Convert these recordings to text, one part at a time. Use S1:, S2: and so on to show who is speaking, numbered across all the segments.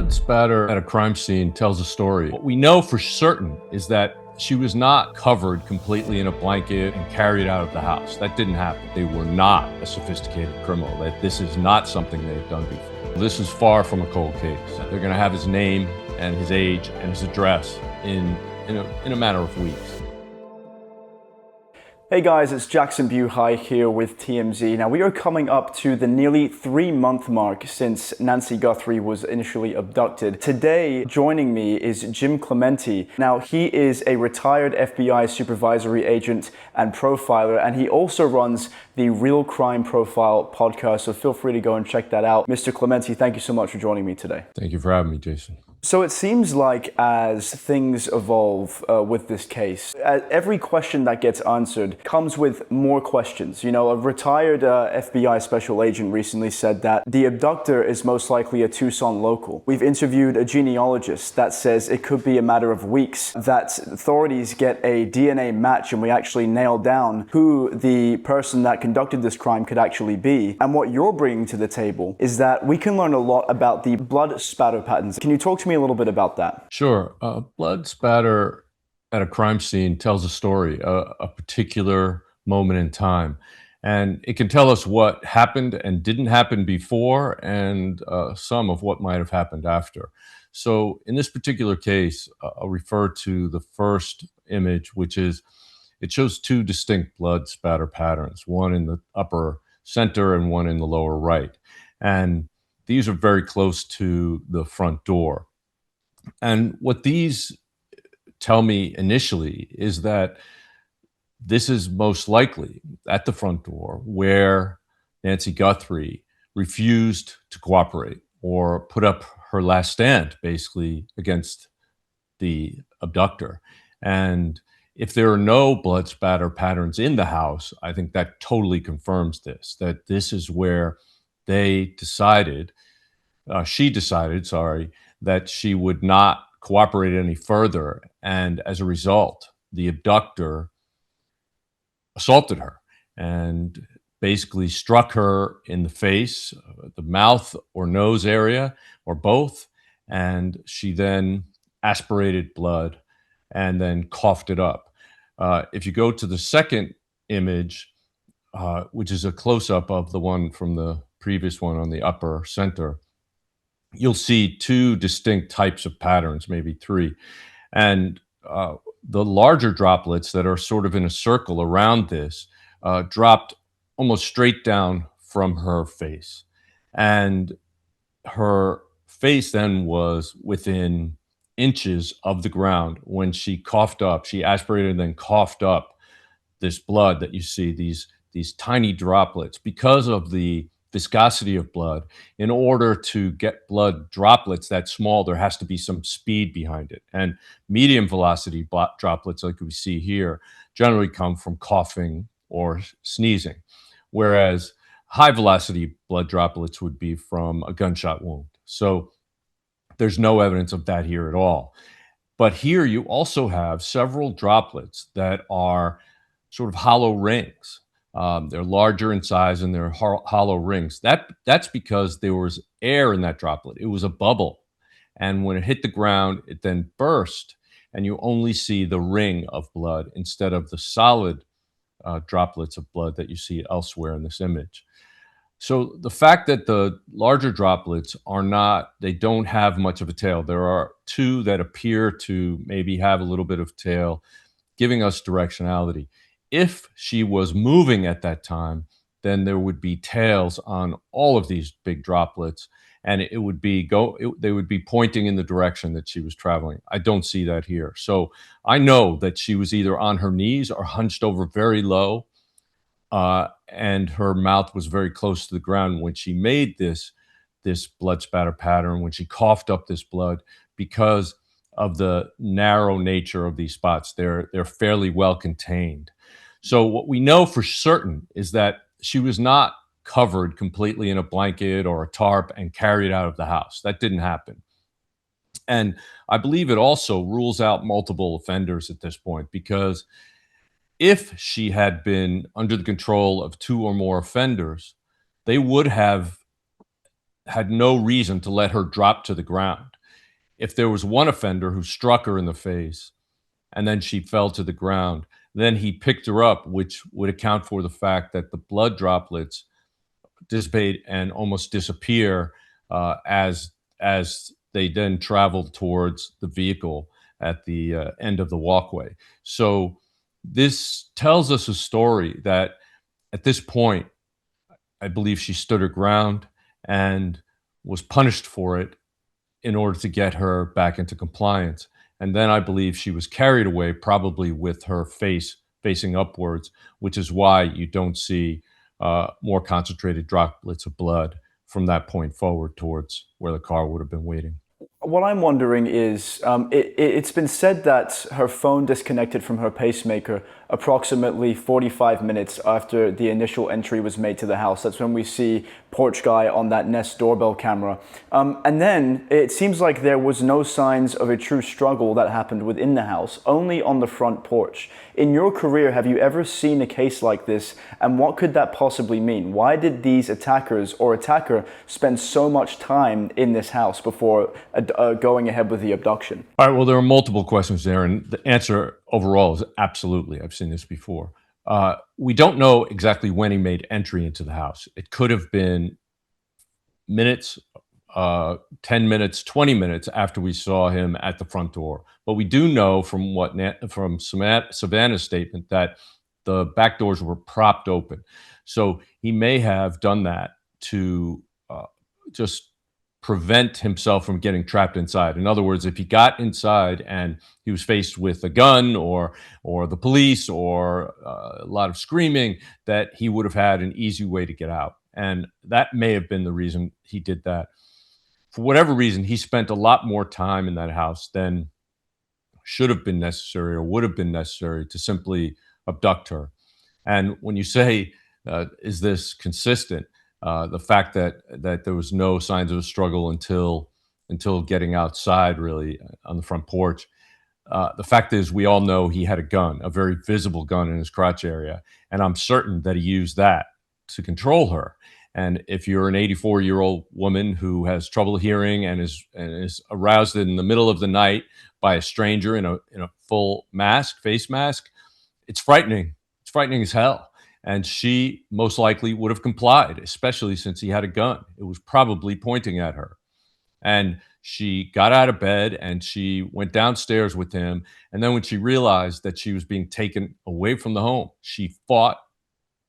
S1: blood spatter at a crime scene tells a story. What we know for certain is that she was not covered completely in a blanket and carried out of the house. That didn't happen. They were not a sophisticated criminal. That this is not something they've done before. This is far from a cold case. They're going to have his name and his age and his address in a matter of weeks.
S2: Hey guys, it's Jackson Buhai here with TMZ. Now we are coming up to the nearly 3-month mark since Nancy Guthrie was initially abducted. Today, joining me is Jim Clemente. Now he is a retired FBI supervisory agent and profiler, and he also runs the Real Crime Profile podcast, so feel free to go and check that out. Mr. Clemente, thank you so much for joining me today.
S1: Thank you for having me, Jason.
S2: So it seems like as things evolve with this case, every question that gets answered comes with more questions. You know, a retired FBI special agent recently said that the abductor is most likely a Tucson local. We've interviewed a genealogist that says it could be a matter of weeks that authorities get a DNA match and we actually nail down who the person that conducted this crime could actually be. And what you're bringing to the table is that we can learn a lot about the blood spatter patterns. Can you talk to me a little bit about that?
S1: Sure. Blood spatter at a crime scene tells a story, a particular moment in time. And it can tell us what happened and didn't happen before and some of what might have happened after. So in this particular case, I'll refer to the first image, which is, it shows two distinct blood spatter patterns, one in the upper center and one in the lower right. And these are very close to the front door. And what these tell me initially is that this is most likely at the front door where Nancy Guthrie refused to cooperate or put up her last stand, basically, against the abductor. And if there are no blood spatter patterns in the house, I think that totally confirms this, that this is where they decided, she decided, that she would not cooperate any further. And as a result, the abductor assaulted her and basically struck her in the face, the mouth or nose area, or both. And she then aspirated blood and then coughed it up. If you go to the second image, which is a close-up of the one from the previous one on the upper center, you'll see two distinct types of patterns, maybe three. And the larger droplets that are sort of in a circle around this dropped almost straight down from her face. And her face then was within inches of the ground when she coughed up. She aspirated and then coughed up this blood that you see, these tiny droplets. Because of the viscosity of blood, in order to get blood droplets that small, there has to be some speed behind it. And medium velocity droplets, like we see here, generally come from coughing or sneezing, whereas high velocity blood droplets would be from a gunshot wound. So there's no evidence of that here at all. But here you also have several droplets that are sort of hollow rings. They're larger in size and they're hollow rings. That's because there was air in that droplet. It was a bubble. And when it hit the ground, it then burst and you only see the ring of blood instead of the solid droplets of blood that you see elsewhere in this image. So the fact that the larger droplets they don't have much of a tail. There are two that appear to maybe have a little bit of tail, giving us directionality. If she was moving at that time, then there would be tails on all of these big droplets, and they would be pointing in the direction that she was traveling. I don't see that here. So I know that she was either on her knees or hunched over very low, and her mouth was very close to the ground when she made this blood spatter pattern, when she coughed up this blood, because of the narrow nature of these spots. They're fairly well contained. So what we know for certain is that she was not covered completely in a blanket or a tarp and carried out of the house. That didn't happen. And I believe it also rules out multiple offenders at this point, because if she had been under the control of two or more offenders, they would have had no reason to let her drop to the ground. if there was one offender who struck her in the face and then she fell to the ground, then he picked her up, which would account for the fact that the blood droplets dissipate and almost disappear as they then travel towards the vehicle at the end of the walkway. So this tells us a story that at this point, I believe she stood her ground and was punished for it in order to get her back into compliance. And then I believe she was carried away, probably with her face facing upwards, which is why you don't see more concentrated droplets of blood from that point forward towards where the car would have been waiting.
S2: What I'm wondering is, it's been said that her phone disconnected from her pacemaker approximately 45 minutes after the initial entry was made to the house. That's when we see porch guy on that Nest doorbell camera. And then it seems like there was no signs of a true struggle that happened within the house, only on the front porch. In your career, have you ever seen a case like this? And what could that possibly mean? Why did these attackers or attacker spend so much time in this house before going ahead with the abduction?
S1: All right, well, there are multiple questions there, and the answer overall is absolutely. I've seen this before. We don't know exactly when he made entry into the house. It could have been minutes, 10 minutes, 20 minutes after we saw him at the front door. But we do know from Savannah's statement that the back doors were propped open. So he may have done that to just prevent himself from getting trapped inside. In other words, if he got inside and he was faced with a gun or the police or a lot of screaming, that he would have had an easy way to get out. And that may have been the reason he did that. For whatever reason, he spent a lot more time in that house than should have been necessary or would have been necessary to simply abduct her. And when you say, is this consistent? The fact that there was no signs of a struggle until getting outside, really on the front porch. The fact is, we all know he had a gun, a very visible gun in his crotch area, and I'm certain that he used that to control her. And if you're an 84-year-old woman who has trouble hearing and is aroused in the middle of the night by a stranger in a full mask, face mask, it's frightening. It's frightening as hell. And she most likely would have complied, especially since he had a gun. It was probably pointing at her. And she got out of bed and she went downstairs with him. And then when she realized that she was being taken away from the home, she fought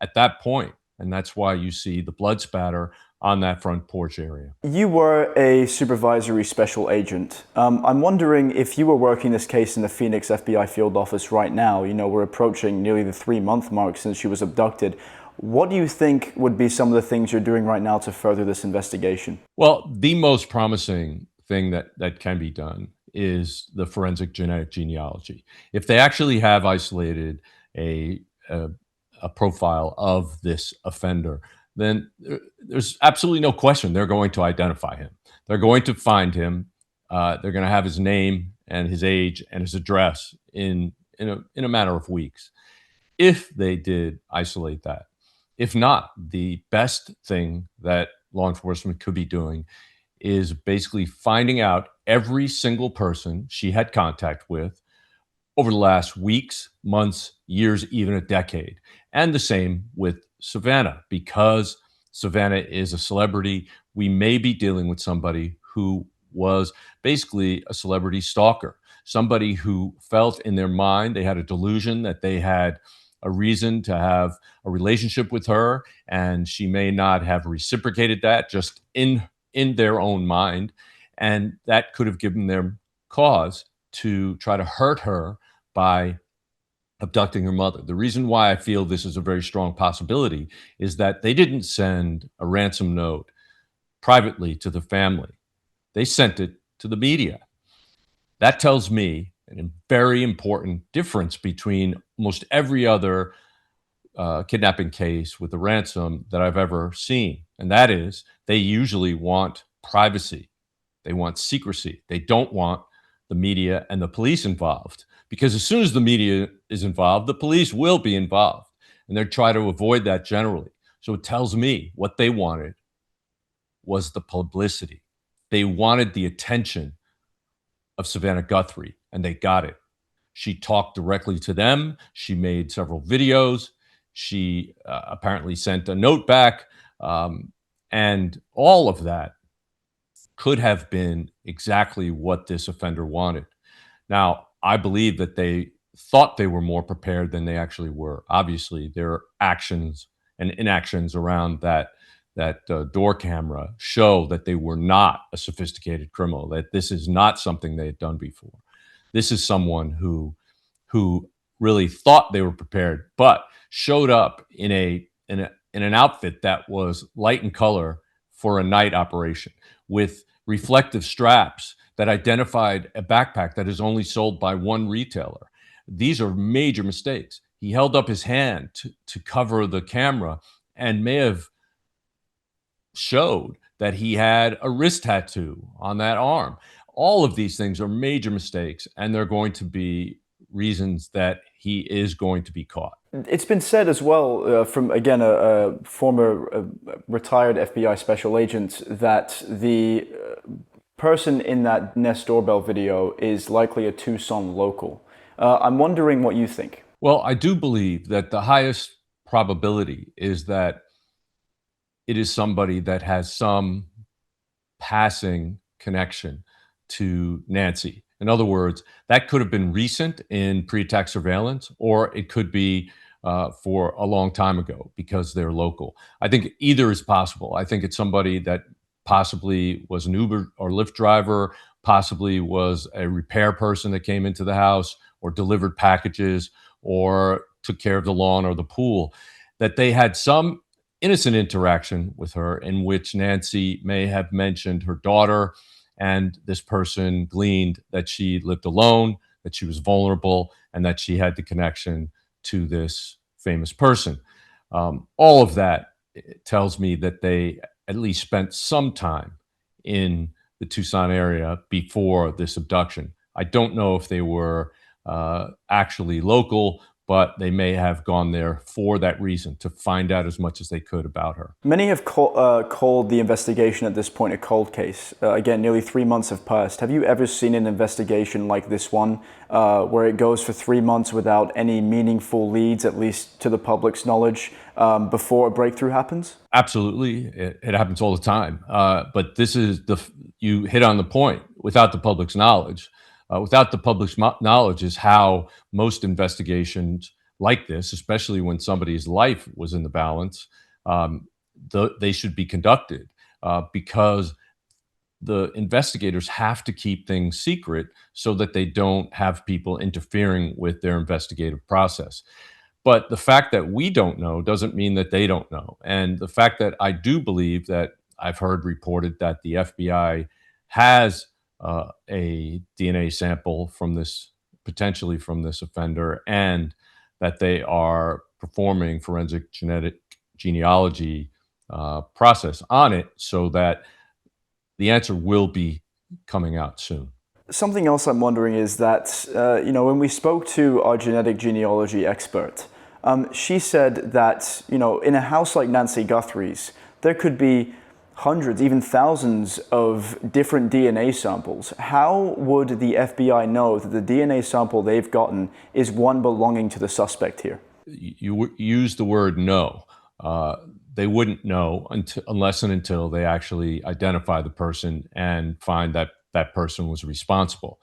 S1: at that point. And that's why you see the blood spatter on that front porch area.
S2: You were a supervisory special agent. I'm wondering if you were working this case in the Phoenix FBI field office right now. You know, we're approaching nearly the 3-month mark since she was abducted. What do you think would be some of the things you're doing right now to further this investigation?
S1: Well, the most promising thing that can be done is the forensic genetic genealogy. If they actually have isolated a profile of this offender, then there's absolutely no question they're going to identify him. They're going to find him. They're going to have his name and his age and his address in a matter of weeks, if they did isolate that. If not, the best thing that law enforcement could be doing is basically finding out every single person she had contact with over the last weeks, months, years, even a decade. And the same with Savannah. Because Savannah is a celebrity, we may be dealing with somebody who was basically a celebrity stalker, somebody who felt in their mind they had a delusion that they had a reason to have a relationship with her, and she may not have reciprocated that just in their own mind, and that could have given them cause to try to hurt her by abducting her mother. The reason why I feel this is a very strong possibility is that they didn't send a ransom note privately to the family. They sent it to the media. That tells me a very important difference between almost every other kidnapping case with a ransom that I've ever seen. And that is, they usually want privacy. They want secrecy. They don't want the media and the police involved. Because as soon as the media is involved, the police will be involved. And they're trying to avoid that generally. So it tells me what they wanted was the publicity. They wanted the attention of Savannah Guthrie, and they got it. She talked directly to them. She made several videos. She apparently sent a note back. And all of that could have been exactly what this offender wanted. Now, I believe that they thought they were more prepared than they actually were. Obviously, their actions and inactions around that door camera show that they were not a sophisticated criminal. That this is not something they had done before. This is someone who really thought they were prepared, but showed up in an outfit that was light in color for a night operation with reflective straps that identified a backpack that is only sold by one retailer. These are major mistakes. He held up his hand to cover the camera and may have showed that he had a wrist tattoo on that arm. All of these things are major mistakes, and they're going to be reasons that he is going to be caught.
S2: It's been said as well from, again, a former retired FBI special agent that the person in that Nest doorbell video is likely a Tucson local. I'm wondering what you think.
S1: Well, I do believe that the highest probability is that it is somebody that has some passing connection to Nancy. In other words, that could have been recent in pre-attack surveillance, or it could be for a long time ago because they're local. I think either is possible. I think it's somebody that possibly was an Uber or Lyft driver, possibly was a repair person that came into the house or delivered packages or took care of the lawn or the pool, that they had some innocent interaction with her in which Nancy may have mentioned her daughter, and this person gleaned that she lived alone, that she was vulnerable, and that she had the connection to this famous person. All of that tells me that they at least spent some time in the Tucson area before this abduction. I don't know if they were actually local, but they may have gone there for that reason, to find out as much as they could about her.
S2: Many have called the investigation at this point a cold case. Again, nearly 3 months have passed. Have you ever seen an investigation like this one, where it goes for 3 months without any meaningful leads, at least to the public's knowledge, before a breakthrough happens?
S1: Absolutely, it happens all the time. But this is you hit on the point. Without the public's knowledge, without the public's knowledge is how most investigations like this, especially when somebody's life was in the balance, they should be conducted because the investigators have to keep things secret so that they don't have people interfering with their investigative process. But the fact that we don't know doesn't mean that they don't know. And the fact that I do believe that I've heard reported that the FBI has a DNA sample from this, potentially from this offender, and that they are performing forensic genetic genealogy process on it, so that the answer will be coming out soon.
S2: Something else I'm wondering is that, when we spoke to our genetic genealogy expert, she said that, in a house like Nancy Guthrie's, there could be hundreds, even thousands of different DNA samples. How would the FBI know that the DNA sample they've gotten is one belonging to the suspect here?
S1: You use the word no. They wouldn't know unless and until they actually identify the person and find that that person was responsible.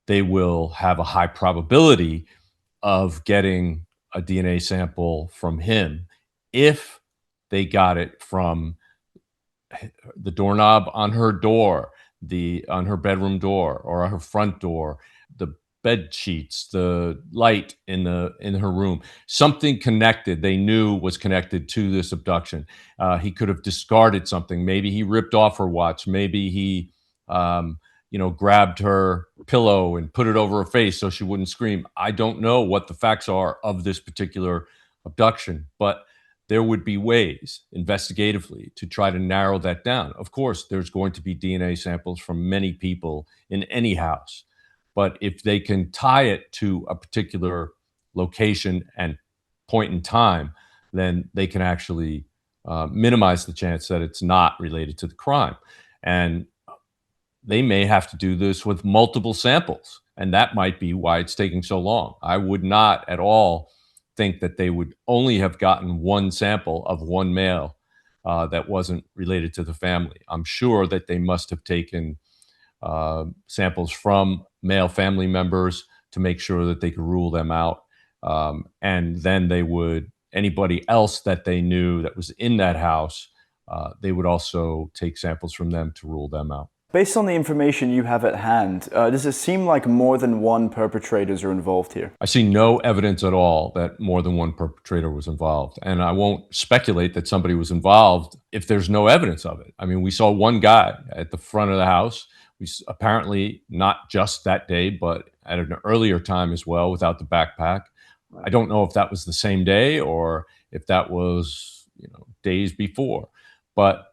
S1: They will have a high probability of getting a DNA sample from him if they got it from the doorknob on her door, on her bedroom door or her front door, the bed sheets, the light in her room, something connected they knew was connected to this abduction. He could have discarded something. Maybe he ripped off her watch. Maybe he grabbed her pillow and put it over her face so she wouldn't scream. I don't know what the facts are of this particular abduction, but there would be ways investigatively to try to narrow that down. Of course, there's going to be DNA samples from many people in any house, but if they can tie it to a particular location and point in time, then they can actually minimize the chance that it's not related to the crime. And they may have to do this with multiple samples, and that might be why it's taking so long. I would not at all think that they would only have gotten one sample of one male that wasn't related to the family. I'm sure that they must have taken samples from male family members to make sure that they could rule them out. And then they would, anybody else that they knew that was in that house, they would also take samples from them to rule them out.
S2: Based on the information you have at hand, does it seem like more than one perpetrators are involved here?
S1: I see no evidence at all that more than one perpetrator was involved. And I won't speculate that somebody was involved if there's no evidence of it. I mean, we saw one guy at the front of the house. Apparently not just that day, but at an earlier time as well, without the backpack. I don't know if that was the same day or if that was, days before. But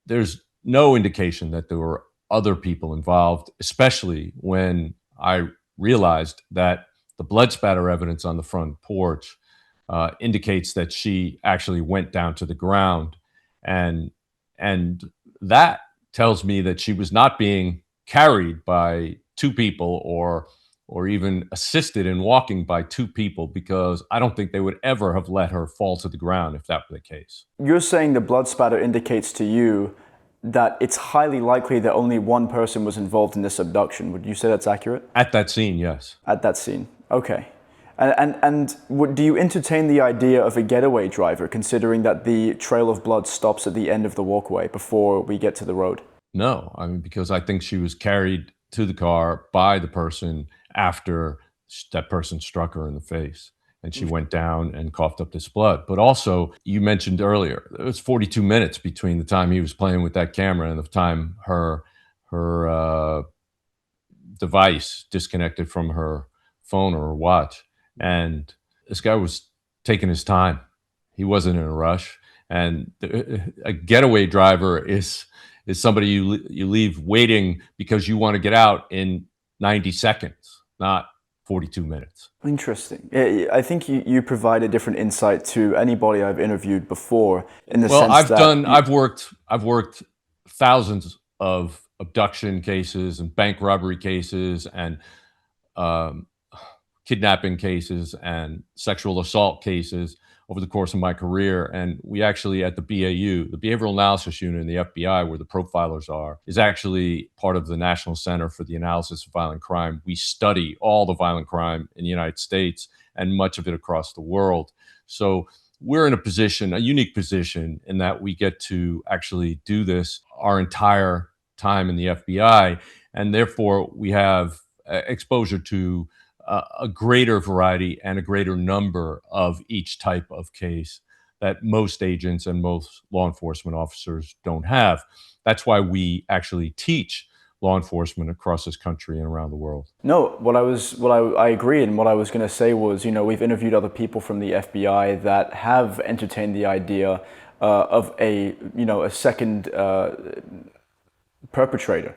S1: there's no indication that there were other people involved, especially when I realized that the blood spatter evidence on the front porch indicates that she actually went down to the ground, and and that tells me that she was not being carried by two people or even assisted in walking by two people, because I don't think they would ever have let her fall to the ground if that were the case.
S2: You're saying the blood spatter indicates to you that it's highly likely that only one person was involved in this abduction. Would you say that's accurate?
S1: At that scene, yes.
S2: At that scene, okay. Do you entertain the idea of a getaway driver, considering that the trail of blood stops at the end of the walkway before we get to the road?
S1: No, I mean, because I think she was carried to the car by the person after that person struck her in the face, and she went down and coughed up this blood. But also, you mentioned earlier, it was 42 minutes between the time he was playing with that camera and the time her device disconnected from her phone or her watch. And this guy was taking his time. He wasn't in a rush. And a getaway driver is somebody you leave waiting because you want to get out in 90 seconds, not 42 minutes.
S2: Interesting. I think you provide a different insight to anybody I've interviewed before, in the
S1: Well,
S2: sense that
S1: I've worked thousands of abduction cases and bank robbery cases and um, kidnapping cases and sexual assault cases over the course of my career. And we actually, at the BAU, the Behavioral Analysis Unit in the FBI, where the profilers are, is actually part of the National Center for the Analysis of Violent Crime. We study all the violent crime in the United States and much of it across the world. So we're in a unique position, in that we get to actually do this our entire time in the FBI. And therefore, we have exposure to a greater variety and a greater number of each type of case that most agents and most law enforcement officers don't have. That's why we actually teach law enforcement across this country and around the world.
S2: No, I agree, and what I was going to say was, we've interviewed other people from the FBI that have entertained the idea of a second perpetrator.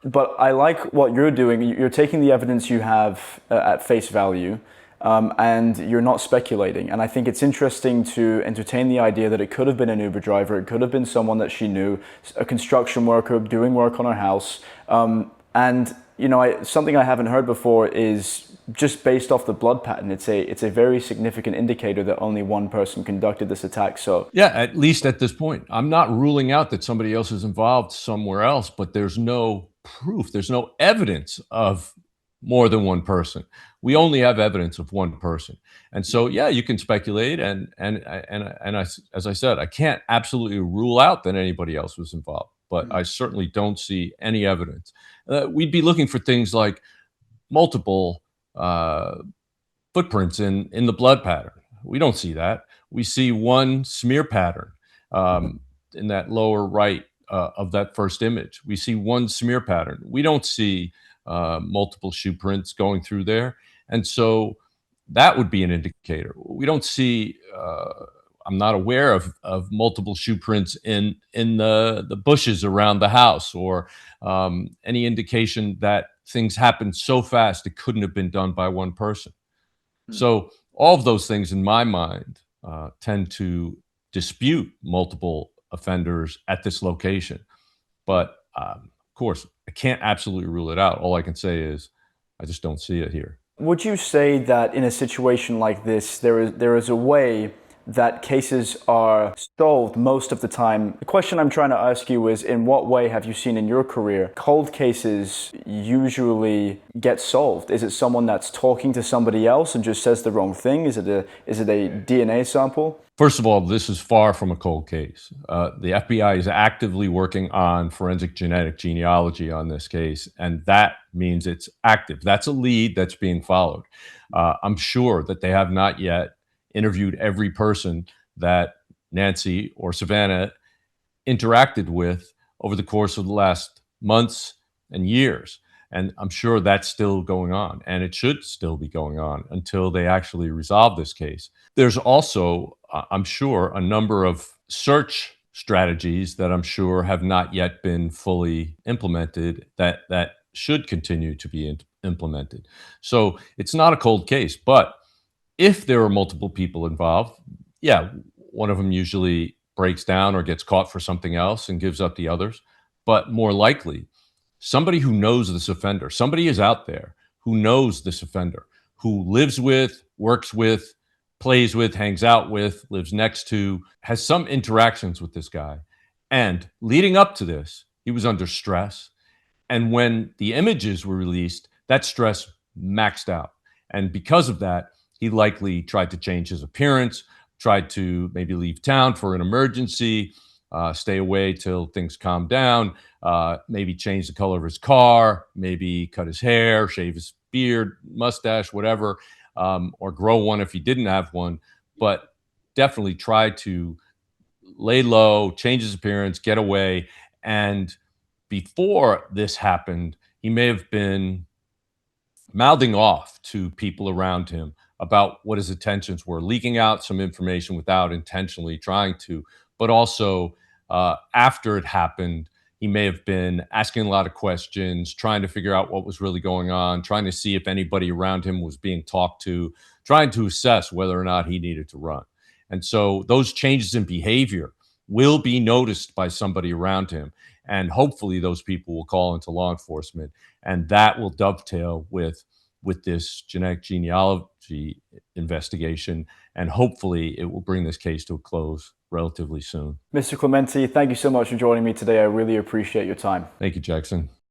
S2: But I like what you're doing. You're taking the evidence you have at face value, and you're not speculating. And I think it's interesting to entertain the idea that it could have been an Uber driver, it could have been someone that she knew, a construction worker doing work on her house. Something I haven't heard before is, just based off the blood pattern, it's a very significant indicator that only one person conducted this attack. So
S1: yeah, at least at this point, I'm not ruling out that somebody else is involved somewhere else, but there's no proof, there's no evidence of more than one person. We only have evidence of one person. And so, yeah, you can speculate. As I said, I can't absolutely rule out that anybody else was involved, but I certainly don't see any evidence. We'd be looking for things like multiple footprints in the blood pattern. We don't see that. We see one smear pattern in that lower right of that first image. We see one smear pattern. We don't see multiple shoe prints going through there. And so that would be an indicator. We don't see, I'm not aware of multiple shoe prints in the bushes around the house, or any indication that things happened so fast it couldn't have been done by one person. So all of those things, in my mind, tend to dispute multiple offenders at this location. But Of course, I can't absolutely rule it out. All I can say is I just don't see it here.
S2: Would you say that in a situation like this, there is a way that cases are solved most of the time? The question I'm trying to ask you is, in what way have you seen in your career cold cases usually get solved? Is it someone that's talking to somebody else and just says the wrong thing? Is it a DNA sample?
S1: First of all, this is far from a cold case. The FBI is actively working on forensic genetic genealogy on this case, and that means it's active. That's a lead that's being followed. I'm sure that they have not yet interviewed every person that Nancy or Savannah interacted with over the course of the last months and years. And I'm sure that's still going on, and it should still be going on until they actually resolve this case. There's also, I'm sure, a number of search strategies that I'm sure have not yet been fully implemented that should continue to be implemented. So it's not a cold case, but if there are multiple people involved, yeah, one of them usually breaks down or gets caught for something else and gives up the others. But more likely, somebody who knows this offender, somebody is out there who knows this offender, who lives with, works with, plays with, hangs out with, lives next to, has some interactions with this guy. And leading up to this, he was under stress. And when the images were released, that stress maxed out. And because of that, he likely tried to change his appearance, tried to maybe leave town for an emergency, stay away till things calm down, maybe change the color of his car, maybe cut his hair, shave his beard, mustache, whatever, or grow one if he didn't have one. But definitely try to lay low, change his appearance, get away. And before this happened, he may have been mouthing off to people around him about what his intentions were, leaking out some information without intentionally trying to, but also after it happened, he may have been asking a lot of questions, trying to figure out what was really going on, trying to see if anybody around him was being talked to, trying to assess whether or not he needed to run. And so those changes in behavior will be noticed by somebody around him. And hopefully those people will call into law enforcement. And that will dovetail with this genetic genealogy investigation. And hopefully it will bring this case to a close relatively soon.
S2: Mr. Clementi, thank you so much for joining me today. I really appreciate your time.
S1: Thank you, Jackson.